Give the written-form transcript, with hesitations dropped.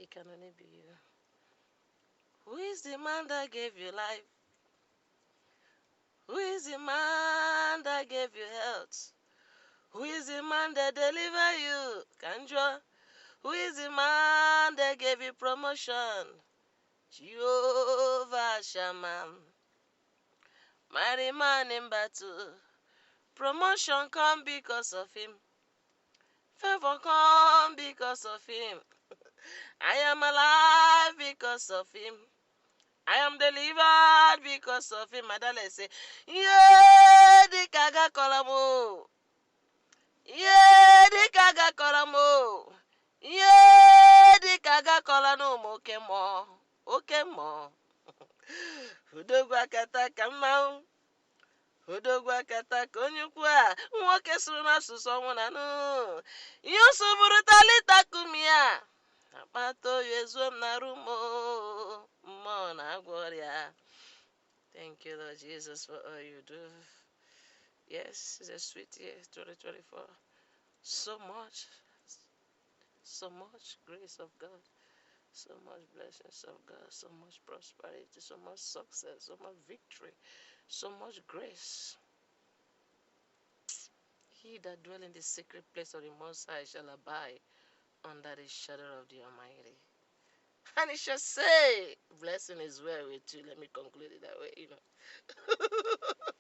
It can only be you. Who is the man that gave you life? Who is the man that gave you health? Who is the man that delivered you? Kanjwa. Who is the man that gave you promotion? Jehovah Shammah. Mighty man in battle. Promotion come because of him. Favor come because of him. I am alive because of him. I am delivered because of him. My darling say, yeah, the kaga kolamo. Yeah, the kaga kolamo. Yeah, the kaga kolano moke mo. Okay mo. Udogwa kata kamau. Udogwa kata konyukwa. Nwoke suru n'asụsụ ọnwụ na nụ. Yusu buru talita kumia. Apato yezuo m na rumo. Mmụọ na-agwọ ọrịa. Thank you, Lord Jesus, for all you do. Yes, it's a sweet year, 2024. So much grace of God, so much blessings of God, so much prosperity, so much success, so much victory, so much grace. He that dwell in the secret place of the Most High shall abide under the shadow of the Almighty. And it shall say, blessing is well with you. Let me conclude it that way,